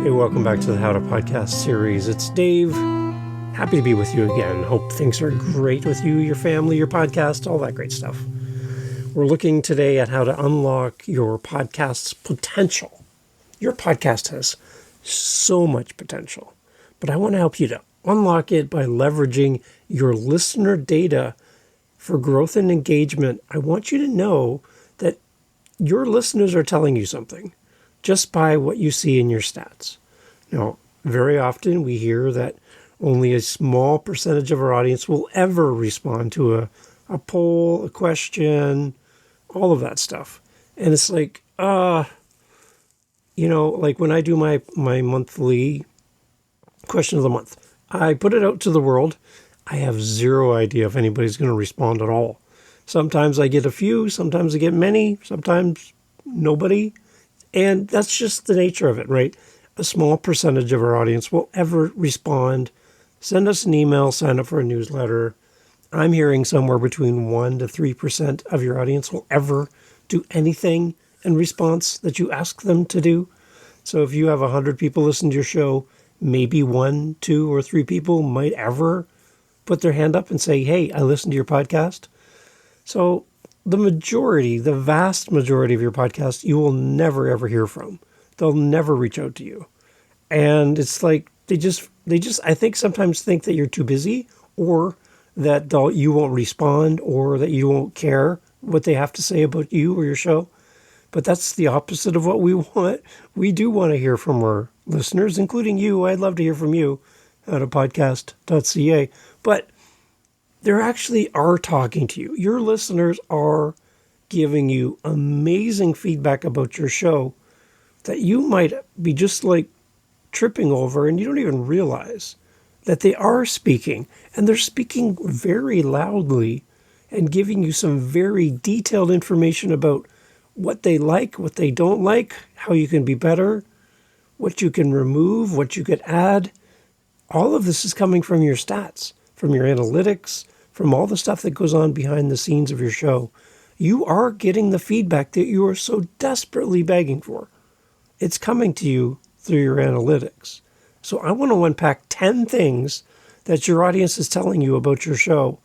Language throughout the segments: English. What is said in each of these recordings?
Hey, welcome back to the How to Podcast series. It's Dave. Happy to be with you again. Hope things are great with you, your family, your podcast, all that great stuff. We're looking today at how to unlock your podcast's potential. Your podcast has so much potential, but I want to help you to unlock it by leveraging your listener data for growth and engagement. I want you to know that your listeners are telling you something just by what you see in your stats. Now, very often we hear that only a small percentage of our audience will ever respond to a poll, a question, all of that stuff. And it's like, like when I do my monthly question of the month, I put it out to the world. I have zero idea if anybody's going to respond at all. Sometimes I get a few, sometimes I get many, sometimes nobody. And that's just the nature of it, right? A small percentage of our audience will ever respond. Send us an email, sign up for a newsletter. I'm hearing somewhere between 1% to 3% of your audience will ever do anything in response that you ask them to do. So if you have 100 people listen to your show, maybe 1, 2, or 3 people might ever put their hand up and say, hey, I listened to your podcast. So the vast majority of your podcast, you will never, ever hear from. They'll never reach out to you. And it's like, they just, I think sometimes think that you're too busy, or that you won't respond, or that you won't care what they have to say about you or your show. But that's the opposite of what we want. We do want to hear from our listeners, including you. I'd love to hear from you at podcast.ca. But they actually are talking to you. Your listeners are giving you amazing feedback about your show that you might be just like tripping over, and you don't even realize that they are speaking, and they're speaking very loudly and giving you some very detailed information about what they like, what they don't like, how you can be better, what you can remove, what you could add. All of this is coming from your stats, from your analytics, from all the stuff that goes on behind the scenes of your show. You are getting the feedback that you are so desperately begging for. It's coming to you through your analytics. So I want to unpack 10 things that your audience is telling you about your show,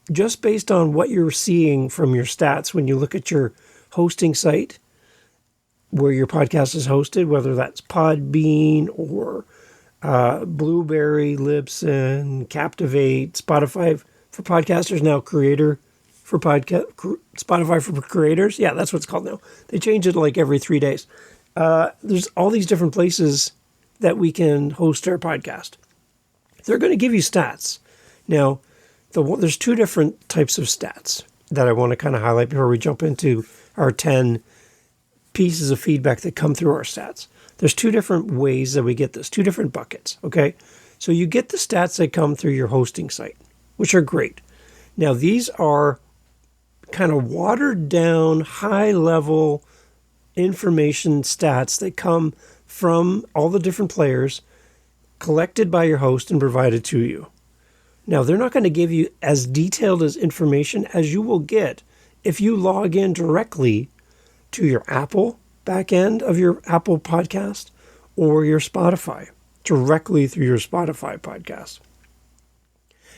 just based on what you're seeing from your stats when you look at your hosting site where your podcast is hosted, whether that's Podbean or Blueberry, Libsyn, Captivate, Spotify for podcasters, now Creator for Spotify for creators. Yeah, that's what it's called now. They change it like every 3 days. There's all these different places that we can host our podcast. They're going to give you stats. Now, there's 2 different types of stats that I want to kind of highlight before we jump into our 10 pieces of feedback that come through our stats. There's 2 different ways that we get this, 2 different buckets, okay? So you get the stats that come through your hosting site, which are great. Now, these are kind of watered down, high-level information stats that come from all the different players, collected by your host and provided to you. Now, they're not going to give you as detailed as information as you will get if you log in directly to your Apple backend of your Apple podcast or your Spotify, directly through your Spotify podcast.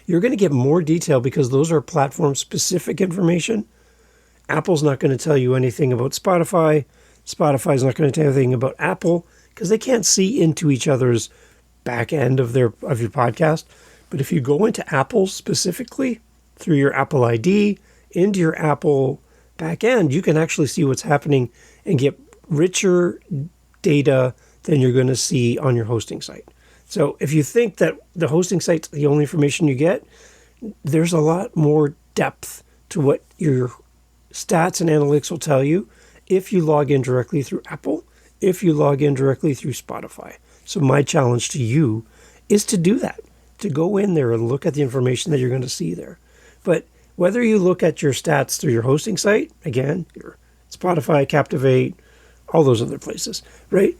You're going to get more detail because those are platform-specific information. Apple's not going to tell you anything about Spotify. Spotify's not going to tell you anything about Apple because they can't see into each other's back end of your podcast. But if you go into Apple specifically through your Apple ID into your Apple back end, you can actually see what's happening and get richer data than you're going to see on your hosting site. So if you think that the hosting site's the only information you get, there's a lot more depth to what your stats and analytics will tell you if you log in directly through Apple, if you log in directly through Spotify. So my challenge to you is to do that, to go in there and look at the information that you're going to see there. But whether you look at your stats through your hosting site, again, your Spotify, Captivate, all those other places, right?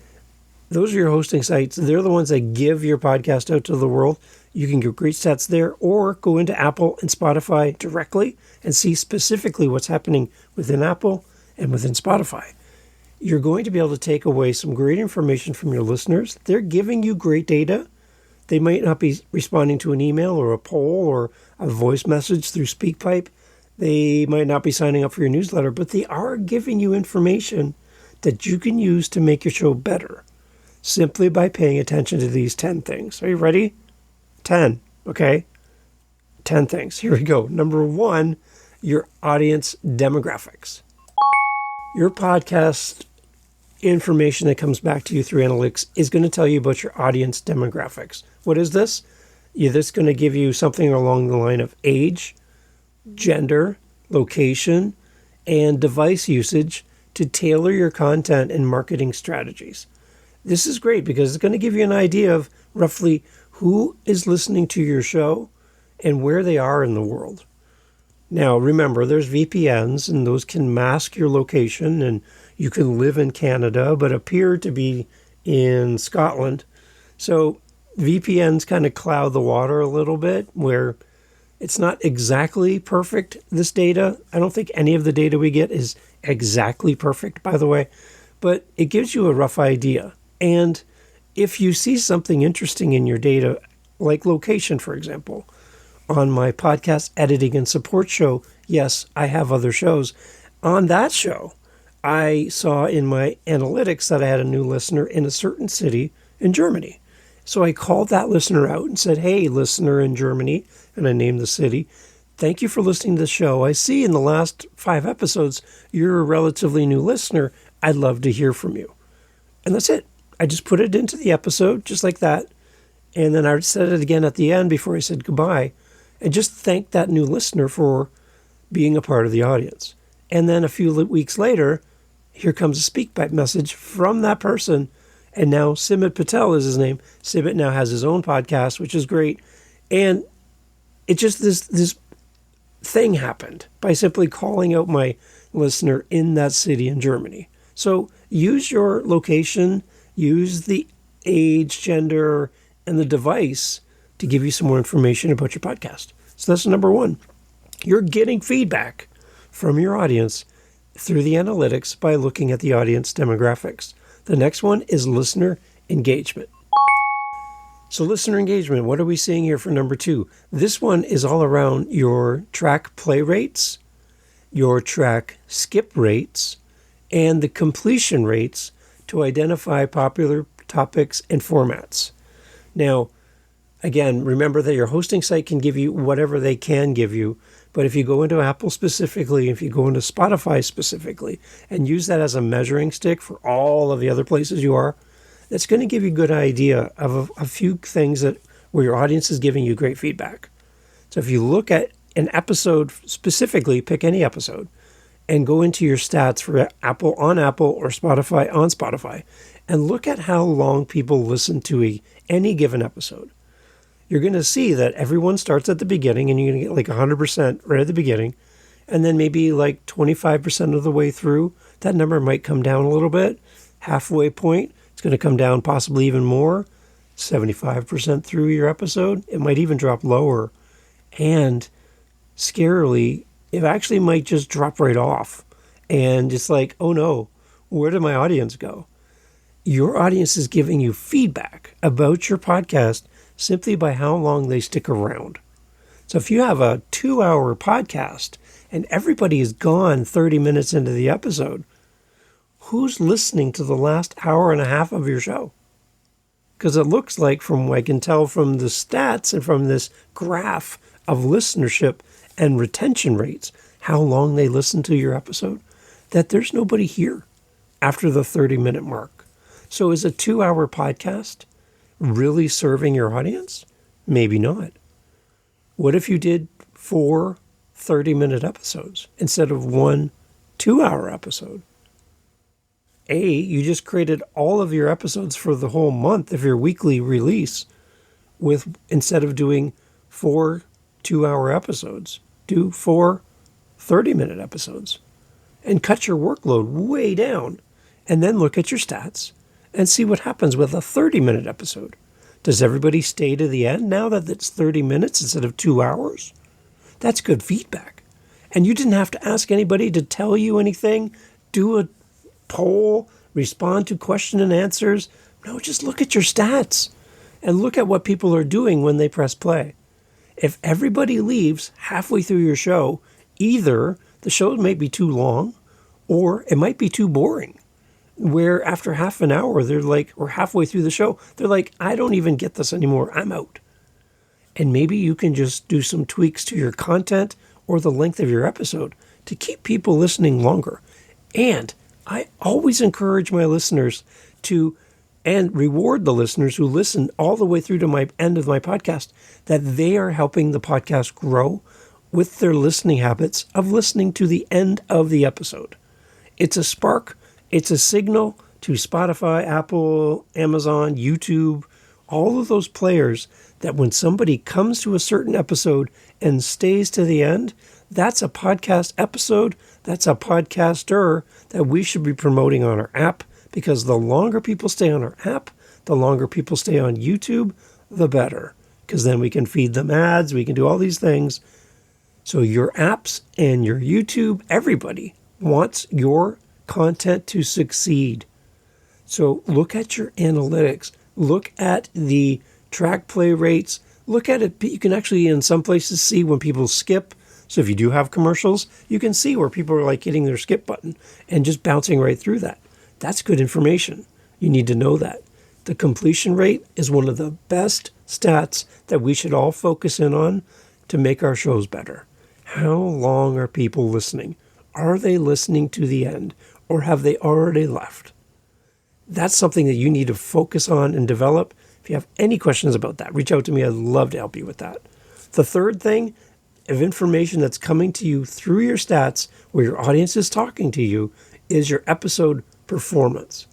Those are your hosting sites. They're the ones that give your podcast out to the world. You can get great stats there, or go into Apple and Spotify directly and see specifically what's happening within Apple and within Spotify. You're going to be able to take away some great information from your listeners. They're giving you great data. They might not be responding to an email or a poll or a voice message through SpeakPipe. They might not be signing up for your newsletter, but they are giving you information that you can use to make your show better simply by paying attention to these 10 things. Are you ready? 10, okay? 10 things. Here we go. Number 1, your audience demographics. Your podcast information that comes back to you through analytics is going to tell you about your audience demographics. What is this? This is going to give you something along the line of age, gender, location, and device usage to tailor your content and marketing strategies. This is great because it's going to give you an idea of roughly who is listening to your show and where they are in the world. Now, remember, there's VPNs, and those can mask your location, and you can live in Canada but appear to be in Scotland. So VPNs kind of cloud the water a little bit, where it's not exactly perfect, this data. I don't think any of the data we get is exactly perfect, by the way, but it gives you a rough idea. And if you see something interesting in your data, like location, for example, on my podcast editing and support show, yes, I have other shows. On that show, I saw in my analytics that I had a new listener in a certain city in Germany. So I called that listener out and said, hey, listener in Germany, and I named the city, thank you for listening to the show. I see in the last 5 episodes, you're a relatively new listener. I'd love to hear from you. And that's it. I just put it into the episode just like that. And then I said it again at the end before I said goodbye, and just thanked that new listener for being a part of the audience. And then a few weeks later, here comes a SpeakPipe message from that person. And now Simit Patel is his name. Simit now has his own podcast, which is great. And it just, this thing happened by simply calling out my listener in that city in Germany. So use your location, use the age, gender, and the device to give you some more information about your podcast. So that's number 1. You're getting feedback from your audience through the analytics by looking at the audience demographics. The next one is listener engagement. So listener engagement, what are we seeing here for number 2? This one is all around your track play rates, your track skip rates, and the completion rates to identify popular topics and formats. Now, again, remember that your hosting site can give you whatever they can give you, but if you go into Apple specifically, if you go into Spotify specifically, and use that as a measuring stick for all of the other places you are, that's going to give you a good idea of a few things that where your audience is giving you great feedback. So if you look at an episode specifically, pick any episode, and go into your stats for Apple on Apple or Spotify on Spotify, and look at how long people listen to any given episode. You're going to see that everyone starts at the beginning, and you're going to get like 100% right at the beginning. And then maybe like 25% of the way through, that number might come down a little bit. Halfway point, it's going to come down possibly even more. 75% through your episode, it might even drop lower. And scarily, it actually might just drop right off. And it's like, oh no, where did my audience go? Your audience is giving you feedback about your podcast simply by how long they stick around. So if you have a 2-hour podcast and everybody is gone 30 minutes into the episode, who's listening to the last hour and a half of your show? Because it looks like, from what I can tell from the stats and from this graph of listenership and retention rates, how long they listen to your episode, that there's nobody here after the 30-minute mark. So is a 2-hour podcast really serving your audience? Maybe not. What if you did 4 30-minute episodes instead of 1 2-hour episode? You just created all of your episodes for the whole month of your weekly release instead of doing 4 2-hour episodes, do 4 30-minute episodes and cut your workload way down, and then look at your stats and see what happens with a 30-minute episode. Does everybody stay to the end now that it's 30 minutes instead of 2 hours? That's good feedback. And you didn't have to ask anybody to tell you anything, do a poll, respond to question and answers. No, just look at your stats and look at what people are doing when they press play. If everybody leaves halfway through your show, either the show may be too long or it might be too boring, where after half an hour, they're like, or halfway through the show, they're like, I don't even get this anymore. I'm out. And maybe you can just do some tweaks to your content or the length of your episode to keep people listening longer. And I always encourage my listeners to, and reward the listeners who listen all the way through to my end of my podcast, that they are helping the podcast grow with their listening habits of listening to the end of the episode. It's a spark, it's a signal to Spotify, Apple, Amazon, YouTube, all of those players, that when somebody comes to a certain episode and stays to the end, that's a podcast episode, that's a podcaster that we should be promoting on our app, because the longer people stay on our app, the longer people stay on YouTube, the better, because then we can feed them ads, we can do all these things. So your apps and your YouTube, everybody wants your content to succeed. So look at your analytics, look at the track play rates, look at it. You can actually in some places see when people skip. So if you do have commercials, you can see where people are like hitting their skip button and just bouncing right through that. That's good information. You need to know that. The completion rate is one of the best stats that we should all focus in on to make our shows better. How long are people listening? Are they listening to the end, or have they already left? That's something that you need to focus on and develop. If you have any questions about that, reach out to me. I'd love to help you with that. The third thing of information that's coming to you through your stats, where your audience is talking to you, is your episode performance.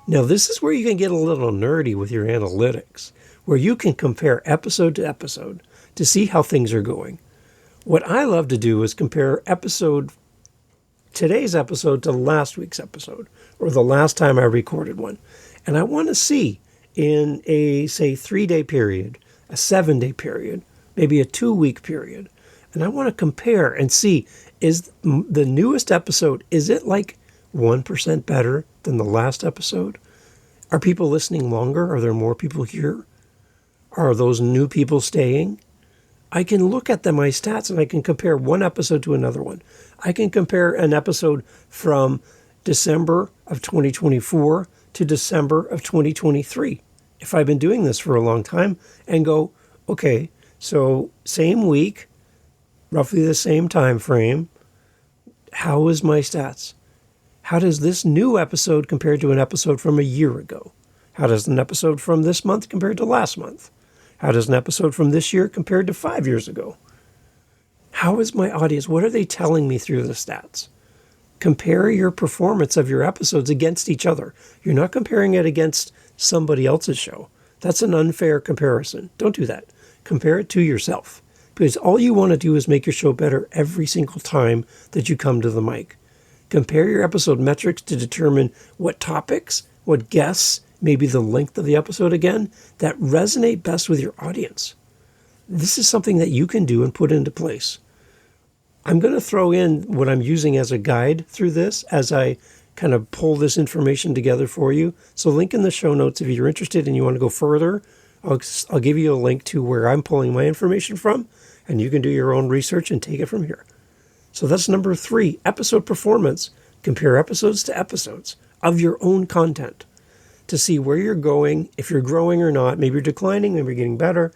Now, this is where you can get a little nerdy with your analytics, where you can compare episode to episode to see how things are going. What I love to do is compare today's episode to last week's episode, or the last time I recorded one. And I want to see in a, say, 3-day period, a 7-day period, maybe a 2-week period. And I want to compare and see, is the newest episode, is it like 1% better than the last episode? Are people listening longer? Are there more people here? Are those new people staying? I can look at my stats and I can compare one episode to another one. I can compare an episode from December of 2024 to December of 2023, if I've been doing this for a long time, and go, okay, so same week, roughly the same time frame, how is my stats? How does this new episode compare to an episode from a year ago? How does an episode from this month compare to last month? How does an episode from this year compare to 5 years ago? How is my audience? What are they telling me through the stats? Compare your performance of your episodes against each other. You're not comparing it against somebody else's show. That's an unfair comparison. Don't do that. Compare it to yourself, because all you want to do is make your show better every single time that you come to the mic. Compare your episode metrics to determine what topics, what guests, maybe the length of the episode again, that resonate best with your audience. This is something that you can do and put into place. I'm going to throw in what I'm using as a guide through this as I kind of pull this information together for you. So link in the show notes if you're interested and you want to go further. I'll give you a link to where I'm pulling my information from, and you can do your own research and take it from here. So that's number 3, episode performance. Compare episodes to episodes of your own content to see where you're going, if you're growing or not. Maybe you're declining, maybe you're getting better,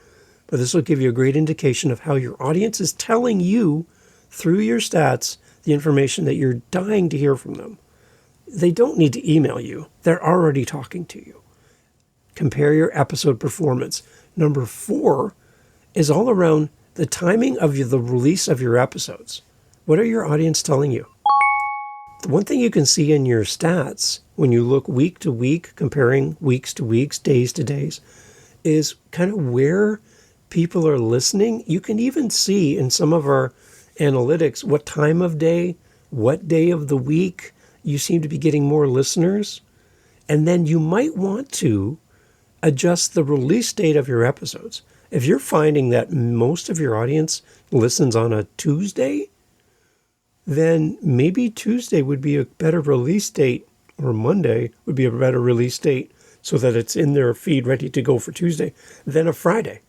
but this will give you a great indication of how your audience is telling you through your stats the information that you're dying to hear from them. They don't need to email you. They're already talking to you. Compare your episode performance. Number 4 is all around the timing of the release of your episodes. What are your audience telling you? The one thing you can see in your stats when you look week to week, comparing weeks to weeks, days to days, is kind of where people are listening. You can even see in some of our analytics what time of day, what day of the week you seem to be getting more listeners. And then you might want to adjust the release date of your episodes. If you're finding that most of your audience listens on a Tuesday, then maybe Tuesday would be a better release date or Monday would be a better release date so that it's in their feed ready to go for Tuesday than a Friday.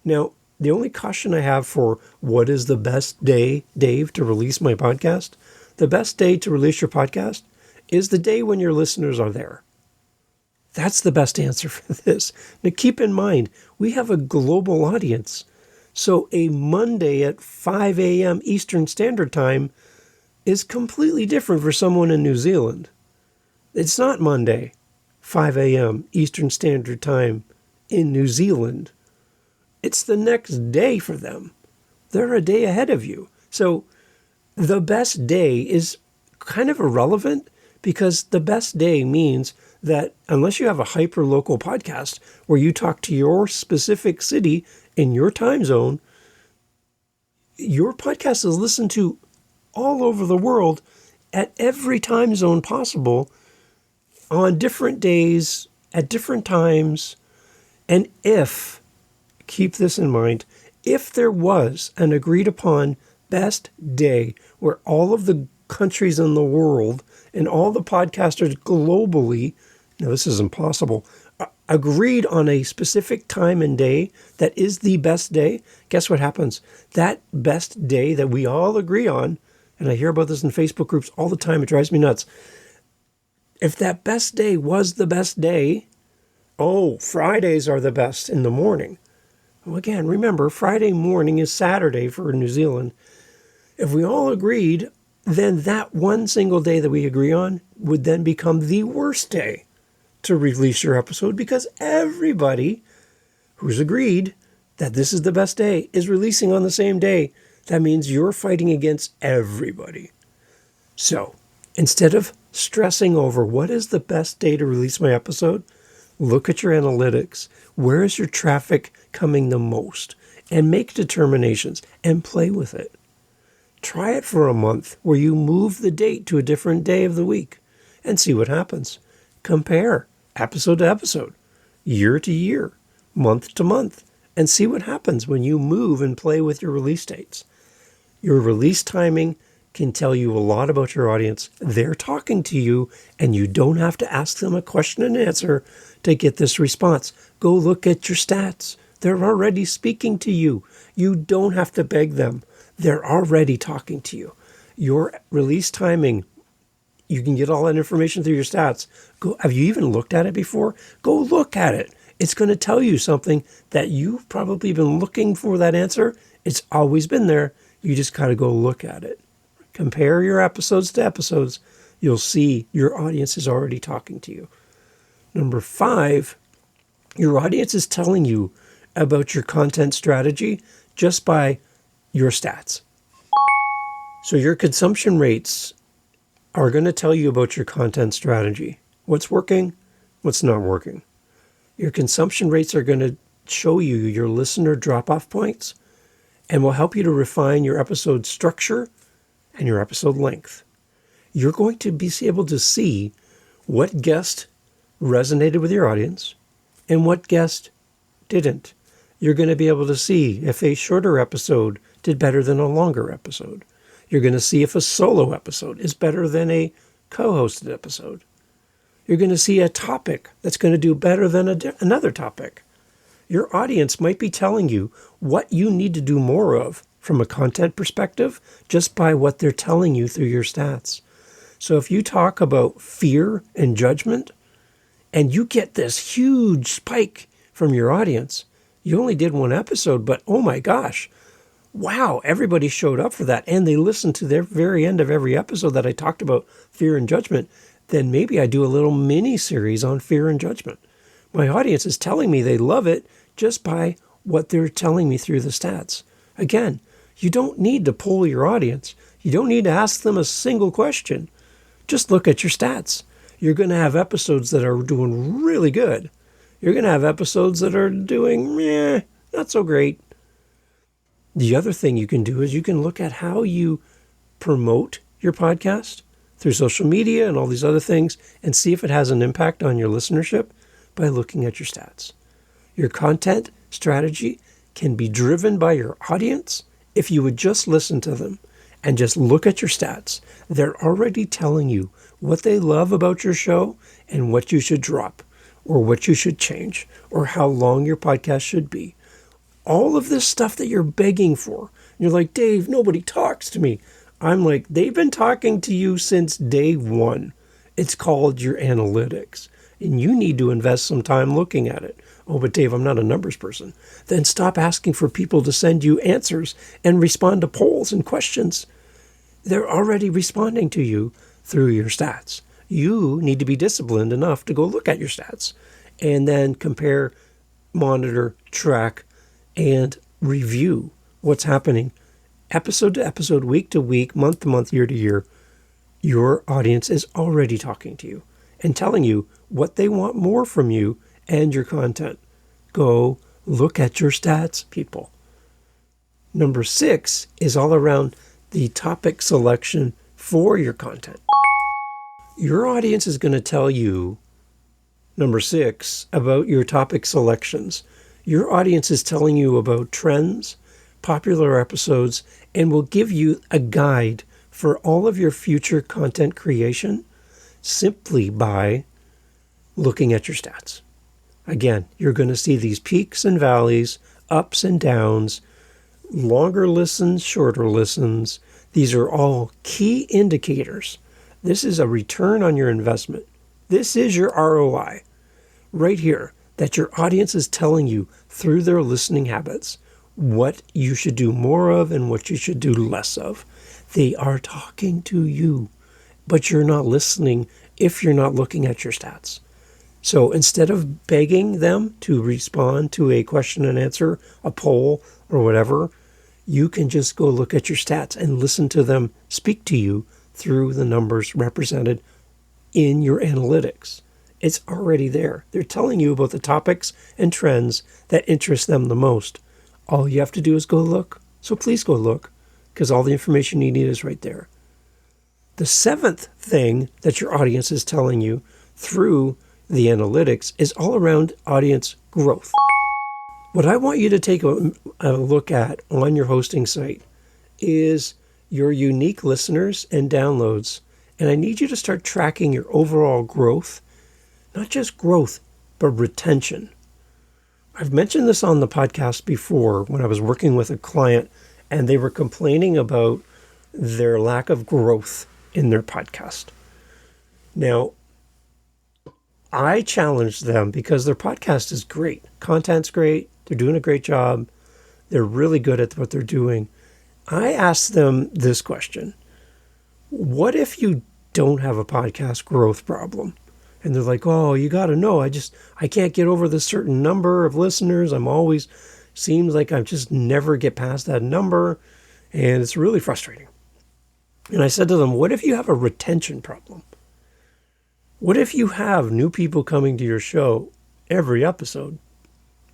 Now, the only caution I have for what is the best day, Dave, to release my podcast, the best day to release your podcast is the day when your listeners are there. That's the best answer for this. Now, keep in mind, we have a global audience. So a Monday at 5 a.m. Eastern Standard Time is completely different for someone in New Zealand. It's not Monday, 5 a.m. Eastern Standard Time in New Zealand. It's the next day for them. They're a day ahead of you. So the best day is kind of irrelevant because the best day means that unless you have a hyper-local podcast where you talk to your specific city in your time zone, your podcast is listened to all over the world at every time zone possible on different days, at different times. And keep this in mind, if there was an agreed upon best day where all of the countries in the world and all the podcasters globally, now this is impossible, agreed on a specific time and day that is the best day, guess what happens? That best day that we all agree on, and I hear about this in Facebook groups all the time, it drives me nuts. If that best day was the best day, Fridays are the best in the morning. Well, again, remember, Friday morning is Saturday for New Zealand. If we all agreed, then that one single day that we agree on would then become the worst day to release your episode because everybody who's agreed that this is the best day is releasing on the same day. That means you're fighting against everybody. So instead of stressing over what is the best day to release my episode, look at your analytics. Where is your traffic coming the most? And make determinations and play with it. Try it for a month where you move the date to a different day of the week and see what happens. Compare episode to episode, year to year, month to month, and see what happens when you move and play with your release dates. Your release timing can tell you a lot about your audience. They're talking to you, and you don't have to ask them a question and answer to get this response. Go look at your stats. They're already speaking to you. You don't have to beg them. They're already talking to you. Your release timing, you can get all that information through your stats. Have you even looked at it before? Go look at it. It's going to tell you something that you've probably been looking for that answer. It's always been there. You just got to go look at it. Compare your episodes to episodes. You'll see your audience is already talking to you. Number 5, your audience is telling you about your content strategy just by your stats. So your consumption rates are going to tell you about your content strategy. What's working, what's not working. Your consumption rates are going to show you your listener drop-off points and will help you to refine your episode structure and your episode length. You're going to be able to see what guest resonated with your audience and what guest didn't. You're going to be able to see if a shorter episode did better than a longer episode. You're going to see if a solo episode is better than a co-hosted episode. You're going to see a topic that's going to do better than another topic. Your audience might be telling you what you need to do more of from a content perspective just by what they're telling you through your stats. So if you talk about fear and judgment and you get this huge spike from your audience, you only did one episode, but oh my gosh, wow, everybody showed up for that and they listened to the very end of every episode that I talked about fear and judgment, then maybe I do a little mini series on fear and judgment. My audience is telling me they love it just by what they're telling me through the stats. Again, you don't need to poll your audience. You don't need to ask them a single question. Just look at your stats. You're going to have episodes that are doing really good. You're going to have episodes that are doing not so great. The other thing you can do is you can look at how you promote your podcast through social media and all these other things and see if it has an impact on your listenership by looking at your stats. Your content strategy can be driven by your audience if you would just listen to them and just look at your stats, they're already telling you what they love about your show and what you should drop or what you should change or how long your podcast should be. All of this stuff that you're begging for. You're like, Dave, nobody talks to me. I'm like, they've been talking to you since day one. It's called your analytics, and you need to invest some time looking at it. Oh, but Dave, I'm not a numbers person. Then stop asking for people to send you answers and respond to polls and questions. They're already responding to you through your stats. You need to be disciplined enough to go look at your stats and then compare, monitor, track, and review what's happening episode to episode, week to week, month to month, year to year. Your audience is already talking to you and telling you what they want more from you and your content. Go look at your stats, people. Number 6 is all around the topic selection for your content. Your audience is going to tell you, number 6, about your topic selections. Your audience is telling you about trends, popular episodes, and will give you a guide for all of your future content creation simply by looking at your stats. Again, you're going to see these peaks and valleys, ups and downs, longer listens, shorter listens. These are all key indicators. This is a return on your investment. This is your ROI right here, that your audience is telling you through their listening habits what you should do more of and what you should do less of. They are talking to you, but you're not listening if you're not looking at your stats. So instead of begging them to respond to a question and answer, a poll, or whatever, you can just go look at your stats and listen to them speak to you through the numbers represented in your analytics. It's already there. They're telling you about the topics and trends that interest them the most. All you have to do is go look. So please go look, because all the information you need is right there. The 7th thing that your audience is telling you through the analytics is all around audience growth. What I want you to take a look at on your hosting site is your unique listeners and downloads. And I need you to start tracking your overall growth, not just growth, but retention. I've mentioned this on the podcast before when I was working with a client and they were complaining about their lack of growth in their podcast. Now, I challenged them because their podcast is great. Content's great. They're doing a great job. They're really good at what they're doing. I asked them this question. What if you don't have a podcast growth problem? And they're like, oh, you got to know, I can't get over this certain number of listeners. Seems like I just never get past that number. And it's really frustrating. And I said to them, what if you have a retention problem? What if you have new people coming to your show every episode,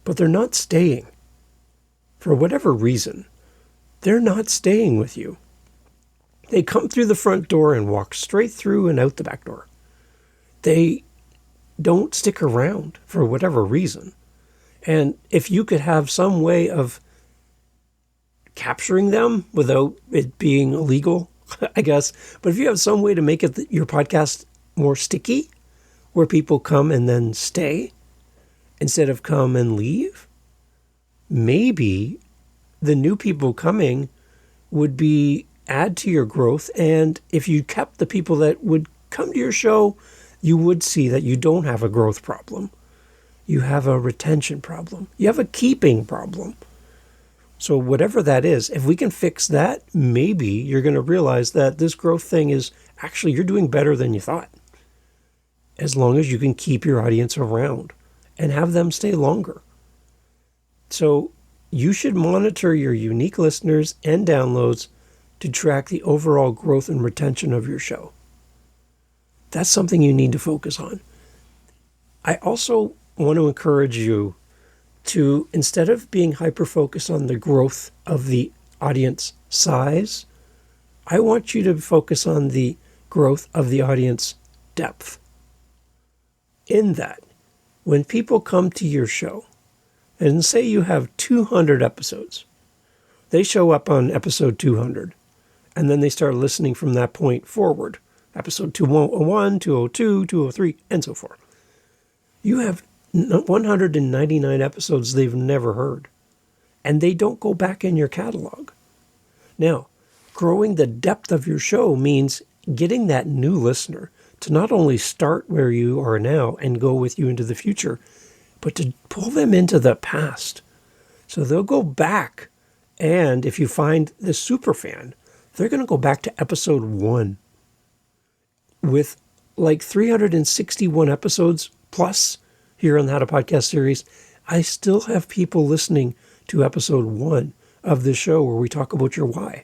but they're not staying? For whatever reason, they're not staying with you. They come through the front door and walk straight through and out the back door. They don't stick around for whatever reason. And if you could have some way of capturing them without it being illegal, I guess, but if you have some way to make your podcast more sticky, where people come and then stay instead of come and leave, maybe the new people coming would add to your growth. And if you kept the people that would come to your show, you would see that you don't have a growth problem. You have a retention problem. You have a keeping problem. So whatever that is, if we can fix that, maybe you're going to realize that this growth thing is actually, you're doing better than you thought. As long as you can keep your audience around and have them stay longer. So you should monitor your unique listeners and downloads to track the overall growth and retention of your show. That's something you need to focus on. I also want to encourage you to, instead of being hyper-focused on the growth of the audience size, I want you to focus on the growth of the audience depth. In that, when people come to your show, and say you have 200 episodes, they show up on episode 200, And then they start listening from that point forward. Episode 201, 202, 203, and so forth. You have 199 episodes they've never heard. And they don't go back in your catalog. Now, growing the depth of your show means getting that new listener to not only start where you are now and go with you into the future, but to pull them into the past. So they'll go back, and if you find the super fan, they're going to go back to episode 1. With like 361 episodes plus here on the How to Podcast series, I still have people listening to episode 1 of this show where we talk about your why.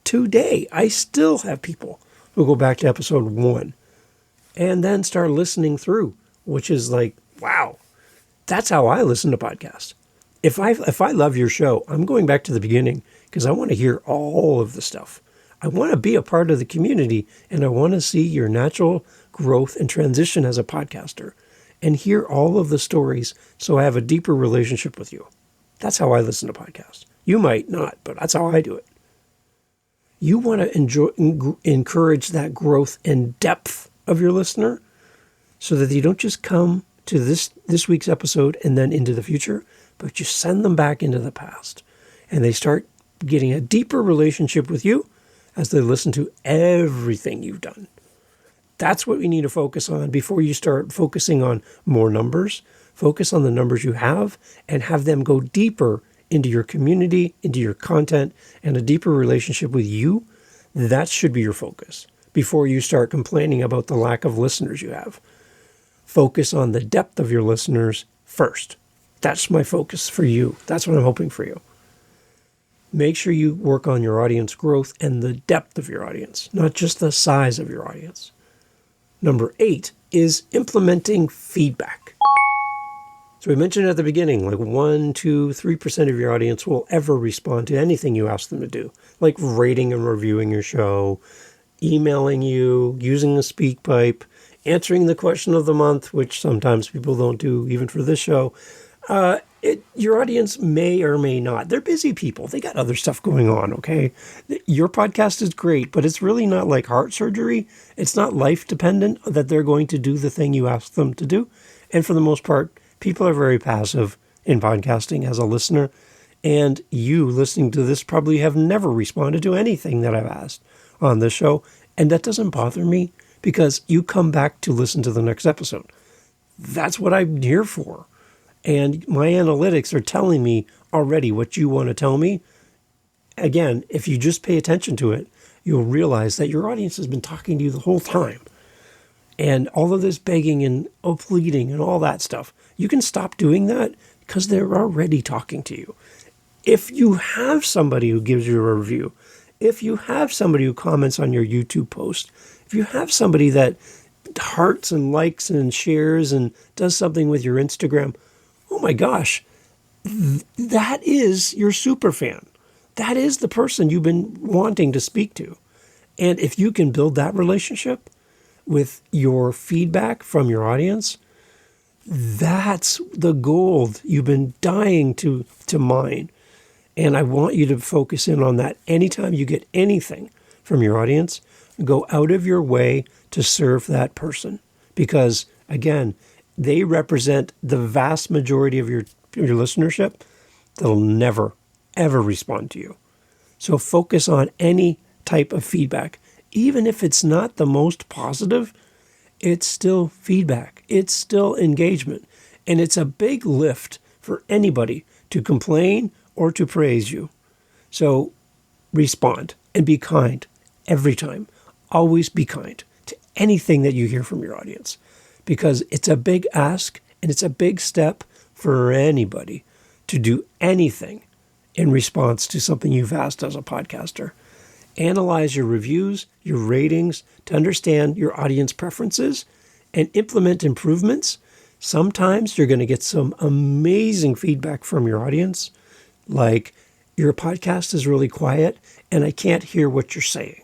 Today, I still have people who go back to episode 1 and then start listening through, which is like, wow, that's how I listen to podcasts. If I love your show, I'm going back to the beginning because I want to hear all of the stuff. I want to be a part of the community, and I want to see your natural growth and transition as a podcaster and hear all of the stories so I have a deeper relationship with you. That's how I listen to podcasts. You might not, but that's how I do it. You want to encourage that growth and depth of your listener so that you don't just come to this week's episode and then into the future, but you send them back into the past. And they start getting a deeper relationship with you as they listen to everything you've done. That's what we need to focus on before you start focusing on more numbers. Focus on the numbers you have and have them go deeper into your community, into your content, and a deeper relationship with you. That should be your focus before you start complaining about the lack of listeners you have. Focus on the depth of your listeners first. That's my focus for you. That's what I'm hoping for you. Make sure you work on your audience growth and the depth of your audience, not just the size of your audience. Number 8 is implementing feedback. So we mentioned at the beginning, like 1%, 2%, 3% of your audience will ever respond to anything you ask them to do, like rating and reviewing your show, emailing you, using a speak pipe, answering the question of the month, which sometimes people don't do even for this show. Your audience may or may not. They're busy people. They got other stuff going on, okay? Your podcast is great, but it's really not like heart surgery. It's not life dependent that they're going to do the thing you ask them to do. And for the most part, people are very passive in podcasting as a listener. And you listening to this probably have never responded to anything that I've asked on this show. And that doesn't bother me because you come back to listen to the next episode. That's what I'm here for. And my analytics are telling me already what you want to tell me. Again, if you just pay attention to it, you'll realize that your audience has been talking to you the whole time. And all of this begging and pleading and all that stuff, you can stop doing that because they're already talking to you. If you have somebody who gives you a review, if you have somebody who comments on your YouTube post, if you have somebody that hearts and likes and shares and does something with your Instagram, oh my gosh, that is your super fan. That is the person you've been wanting to speak to. And if you can build that relationship with your feedback from your audience, that's the gold you've been dying to mine. And I want you to focus in on that. Anytime you get anything from your audience, go out of your way to serve that person. Because, again, they represent the vast majority of your listenership that'll never, ever respond to you. So focus on any type of feedback. Even if it's not the most positive, it's still feedback. It's still engagement. And it's a big lift for anybody to complain or to praise you. So respond and be kind every time. Always be kind to anything that you hear from your audience. Because it's a big ask and it's a big step for anybody to do anything in response to something you've asked as a podcaster. Analyze your reviews, your ratings to understand your audience preferences and implement improvements. Sometimes you're going to get some amazing feedback from your audience, like your podcast is really quiet and I can't hear what you're saying.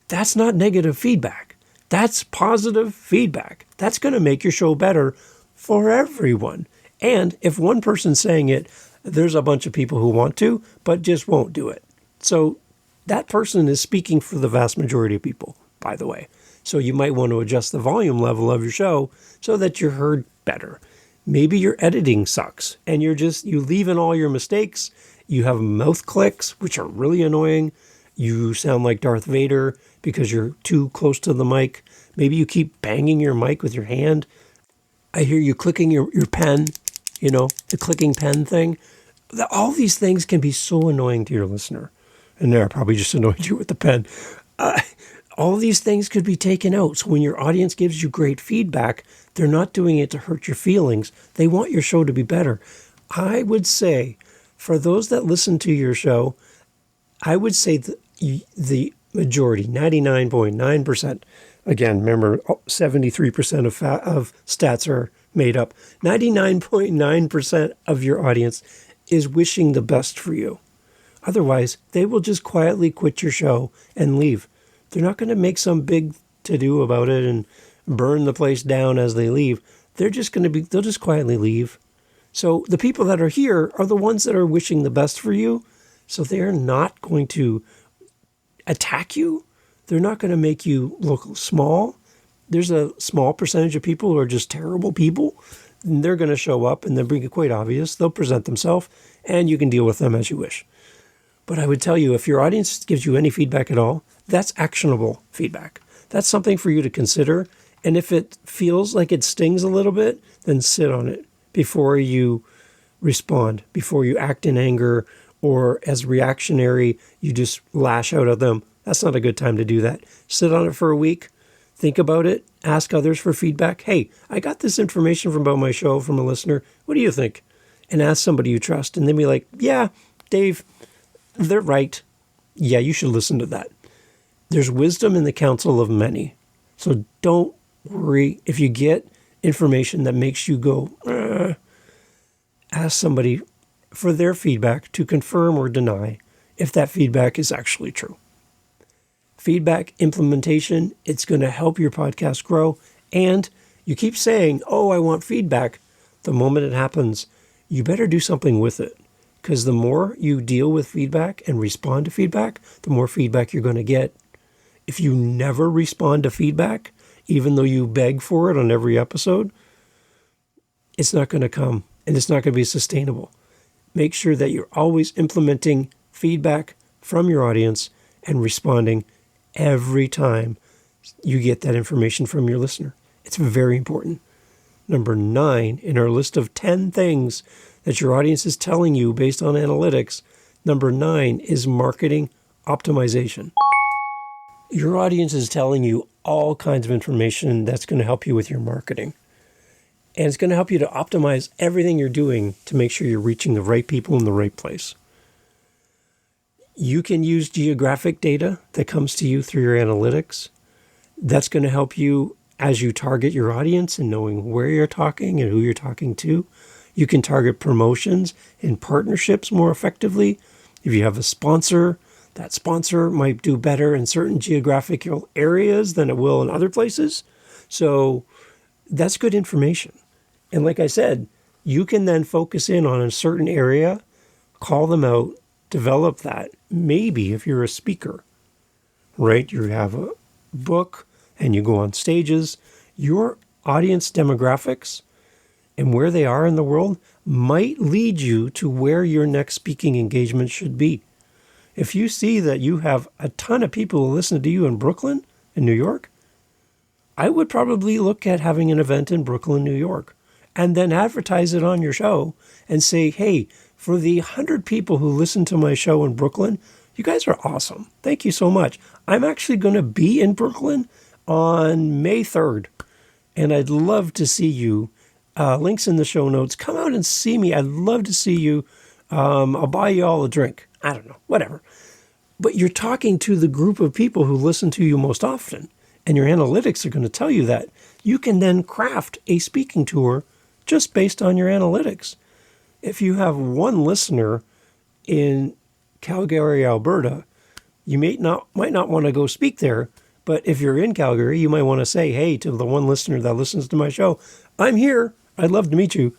That's not negative feedback. That's positive feedback. That's going to make your show better for everyone. And if one person's saying it, there's a bunch of people who want to, but just won't do it. So that person is speaking for the vast majority of people, by the way. So you might want to adjust the volume level of your show so that you're heard better. Maybe your editing sucks and you leave in all your mistakes. You have mouth clicks, which are really annoying. You sound like Darth Vader because you're too close to the mic. Maybe you keep banging your mic with your hand. I hear you clicking your pen, the clicking pen thing. All these things can be so annoying to your listener. And they're probably just annoyed you with the pen. All these things could be taken out. So when your audience gives you great feedback, they're not doing it to hurt your feelings. They want your show to be better. I would say, for those that listen to your show, I would say the majority, 99.9%, again, remember, 73% of stats are made up. 99.9% of your audience is wishing the best for you. Otherwise, they will just quietly quit your show and leave. They're not going to make some big to-do about it and burn the place down as they leave. They'll just quietly leave. So the people that are here are the ones that are wishing the best for you. So they're not going to attack you. They're not going to make you look small. There's a small percentage of people who are just terrible people. And they're going to show up and they'll bring it quite obvious. They'll present themselves and you can deal with them as you wish. But I would tell you, if your audience gives you any feedback at all, that's actionable feedback. That's something for you to consider. And if it feels like it stings a little bit, then sit on it before you respond, before you act in anger or as reactionary, you just lash out at them. That's not a good time to do that. Sit on it for a week. Think about it. Ask others for feedback. Hey, I got this information about my show from a listener. What do you think? And ask somebody you trust. And then be like, yeah, Dave, they're right. Yeah, you should listen to that. There's wisdom in the counsel of many. So don't worry if you get information that makes you go, ask somebody for their feedback to confirm or deny if that feedback is actually true. Feedback implementation, it's going to help your podcast grow. And you keep saying, oh, I want feedback. The moment it happens, you better do something with it. Because the more you deal with feedback and respond to feedback, the more feedback you're going to get. If you never respond to feedback, even though you beg for it on every episode, it's not going to come and it's not going to be sustainable. Make sure that you're always implementing feedback from your audience and responding every time you get that information from your listener. It's very important. Number 9 in our list of 10 things that your audience is telling you based on analytics, number 9 is marketing optimization. Your audience is telling you all kinds of information that's going to help you with your marketing. And it's going to help you to optimize everything you're doing to make sure you're reaching the right people in the right place. You can use geographic data that comes to you through your analytics. That's going to help you as you target your audience and knowing where you're talking and who you're talking to. You can target promotions and partnerships more effectively. If you have a sponsor, that sponsor might do better in certain geographical areas than it will in other places. So that's good information. And like I said, you can then focus in on a certain area, call them out, develop that. Maybe if you're a speaker, right, you have a book and you go on stages, your audience demographics and where they are in the world might lead you to where your next speaking engagement should be. If you see that you have a ton of people who listen to you in Brooklyn, in New York, I would probably look at having an event in Brooklyn, New York, and then advertise it on your show and say, hey, for the 100 people who listen to my show in Brooklyn, you guys are awesome. Thank you so much. I'm actually going to be in Brooklyn on May 3rd, and I'd love to see you. Links in the show notes. Come out and see me. I'd love to see you. I'll buy you all a drink. I don't know, whatever. But you're talking to the group of people who listen to you most often, and your analytics are going to tell you that. You can then craft a speaking tour just based on your analytics. If you have one listener in Calgary, Alberta, you might not want to go speak there. But if you're in Calgary, you might want to say, hey, to the one listener that listens to my show, I'm here. I'd love to meet you.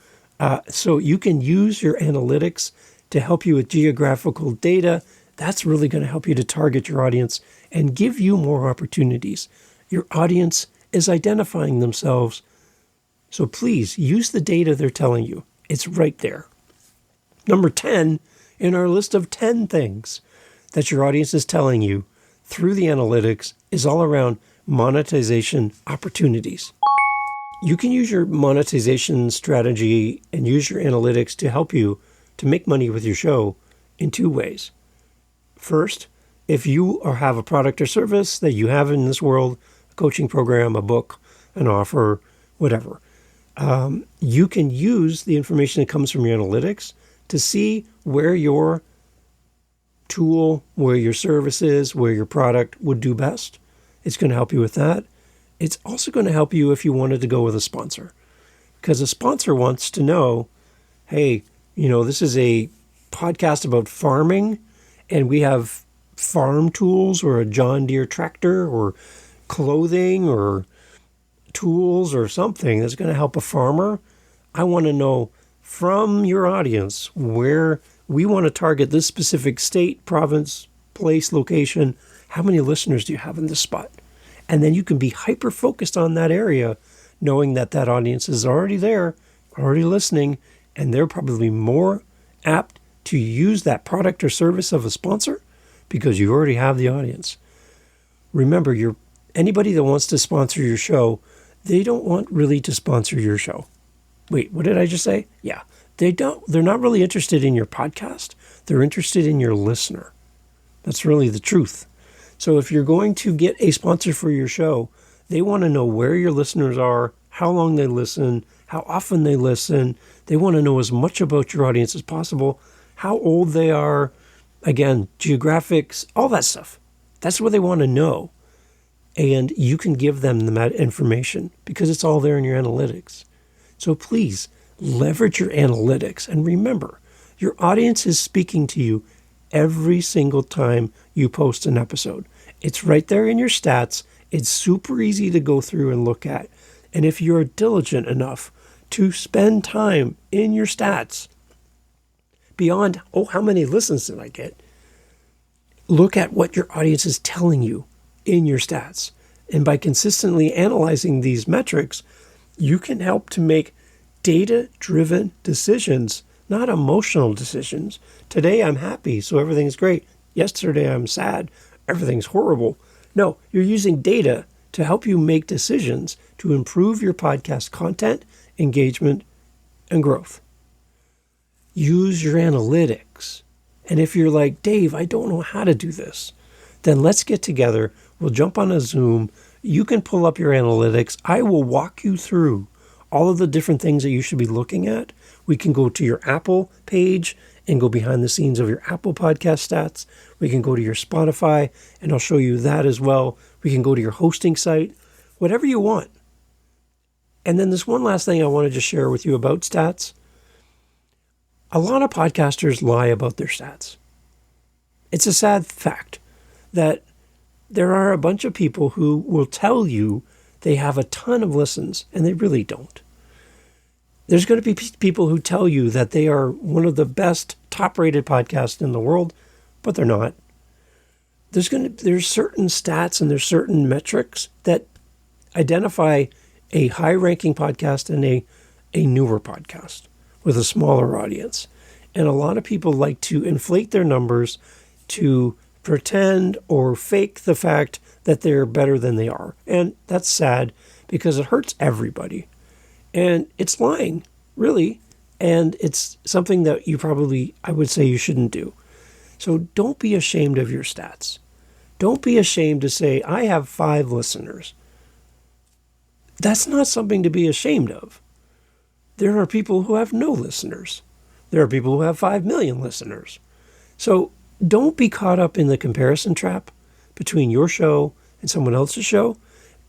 So you can use your analytics to help you with geographical data That's really going to help you to target your audience and give you more opportunities. Your audience is identifying themselves. So please use the data they're telling you. It's right there. Number 10 in our list of 10 things that your audience is telling you through the analytics is all around monetization opportunities. You can use your monetization strategy and use your analytics to help you to make money with your show in two ways. First, if you have a product or service that you have in this world, a coaching program, a book, an offer, whatever, you can use the information that comes from your analytics to see where your tool, where your service is, where your product would do best. It's going to help you with that. It's also going to help you if you wanted to go with a sponsor, because a sponsor wants to know, hey, this is a podcast about farming and we have farm tools or a John Deere tractor or clothing or tools or something that's going to help a farmer. I want to know from your audience where we want to target this specific state, province, place, location. How many listeners do you have in this spot? And then you can be hyper-focused on that area, knowing that that audience is already there, already listening, and they're probably more apt to use that product or service of a sponsor because you already have the audience. Remember, anybody that wants to sponsor your show, they don't want really to sponsor your show. Wait, what did I just say? Yeah, they're not really interested in your podcast. They're interested in your listener. That's really the truth. So if you're going to get a sponsor for your show, they want to know where your listeners are, how long they listen, how often they listen. They want to know as much about your audience as possible, how old they are, again, geographics, all that stuff. That's what they want to know. And you can give them that information because it's all there in your analytics. So please leverage your analytics. And remember, your audience is speaking to you every single time you post an episode. It's right there in your stats. It's super easy to go through and look at. And if you're diligent enough to spend time in your stats beyond, how many listens did I get? Look at what your audience is telling you in your stats. And by consistently analyzing these metrics, you can help to make data-driven decisions, not emotional decisions. Today I'm happy, so everything's great. Yesterday I'm sad, everything's horrible. No, you're using data to help you make decisions to improve your podcast content, engagement, and growth. Use your analytics. And if you're like, Dave, I don't know how to do this, then let's get together. We'll jump on a Zoom. You can pull up your analytics. I will walk you through all of the different things that you should be looking at. We can go to your Apple page and go behind the scenes of your Apple podcast stats. We can go to your Spotify, and I'll show you that as well. We can go to your hosting site, whatever you want. And then this one last thing I wanted to share with you about stats. A lot of podcasters lie about their stats. It's a sad fact that there are a bunch of people who will tell you they have a ton of listens, and they really don't. There's going to be people who tell you that they are one of the best top-rated podcasts in the world, but they're not. There's certain stats and there's certain metrics that identify a high-ranking podcast and a newer podcast with a smaller audience. And a lot of people like to inflate their numbers to pretend or fake the fact that they're better than they are. And that's sad because it hurts everybody. And it's lying, really. And it's something that I would say you shouldn't do. So don't be ashamed of your stats. Don't be ashamed to say, I have 5 listeners. That's not something to be ashamed of. There are people who have no listeners. There are people who have 5 million listeners. So don't be caught up in the comparison trap between your show and someone else's show.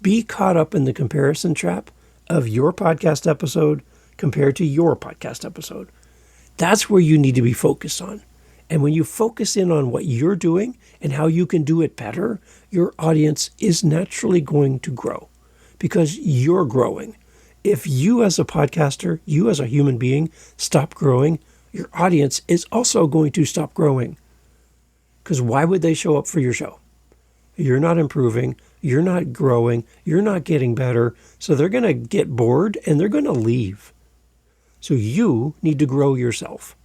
Be caught up in the comparison trap of your podcast episode compared to your podcast episode. That's where you need to be focused on. And when you focus in on what you're doing and how you can do it better, your audience is naturally going to grow because you're growing. If you as a podcaster, you as a human being, stop growing, your audience is also going to stop growing. Because why would they show up for your show? You're not improving. You're not growing. You're not getting better. So they're going to get bored and they're going to leave. So you need to grow yourself.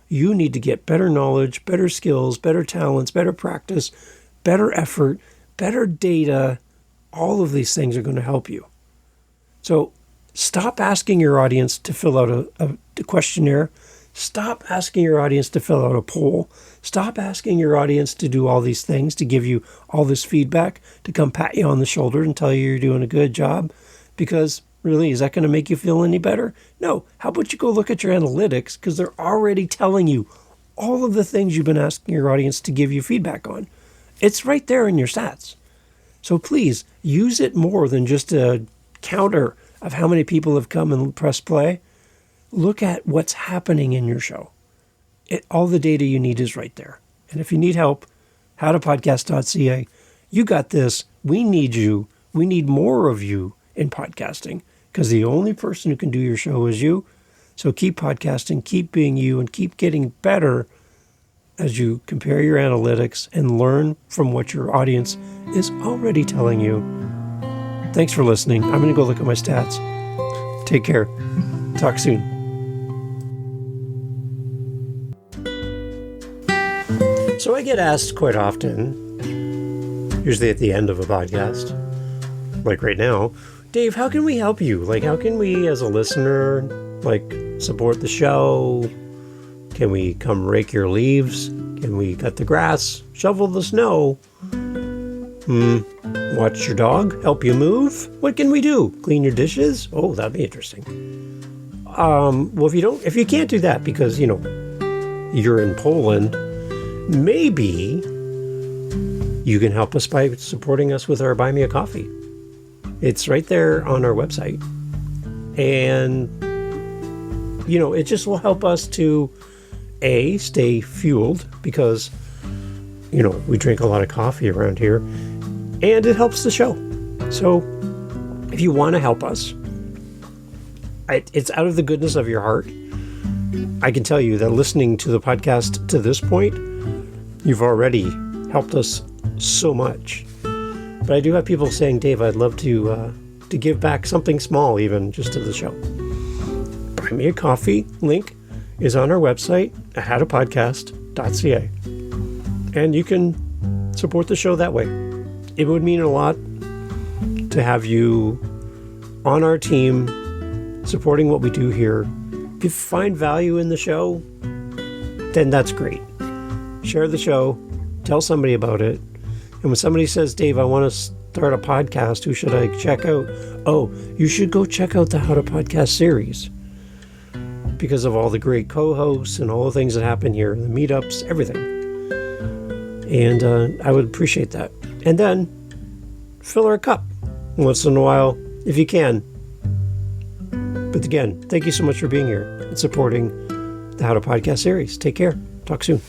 You need to get better knowledge, better skills, better talents, better practice, better effort, better data. All of these things are going to help you. So stop asking your audience to fill out a questionnaire. Stop asking your audience to fill out a poll. Stop asking your audience to do all these things, to give you all this feedback, to come pat you on the shoulder and tell you you're doing a good job. Because really, is that going to make you feel any better? No. How about you go look at your analytics, because they're already telling you all of the things you've been asking your audience to give you feedback on. It's right there in your stats. So please use it more than just a counter of how many people have come and pressed play. Look at what's happening in your show. All the data you need is right there. And if you need help, howtopodcast.ca. You got this. We need you. We need more of you in podcasting, because the only person who can do your show is you. So keep podcasting, keep being you, and keep getting better as you compare your analytics and learn from what your audience is already telling you. Thanks for listening. I'm going to go look at my stats. Take care. Talk soon. So I get asked quite often, usually at the end of a podcast, like right now, Dave, how can we help you? Like, how can we, as a listener, support the show? Can we come rake your leaves? Can we cut the grass? Shovel the snow? Watch your dog? Help you move? What can we do? Clean your dishes? Oh, that'd be interesting. Well, if you can't do that because, you're in Poland, maybe you can help us by supporting us with our Buy Me a Coffee. It's right there on our website. And, it just will help us to, A, stay fueled because, we drink a lot of coffee around here. And it helps the show. So if you want to help us, it's out of the goodness of your heart. I can tell you that listening to the podcast to this point, you've already helped us so much. But I do have people saying, Dave, I'd love to give back something small, even just to the show. Buy Me a Coffee link is on our website at howtopodcast.ca. And you can support the show that way. It would mean a lot to have you on our team supporting what we do here. If you find value in the show, then that's great. Share the show. Tell somebody about it. And when somebody says, Dave, I want to start a podcast, who should I check out? Oh, you should go check out the How to Podcast series because of all the great co-hosts and all the things that happen here, the meetups, everything. And I would appreciate that. And then fill our cup once in a while if you can. But again, thank you so much for being here and supporting the How to Podcast series. Take care. Talk soon.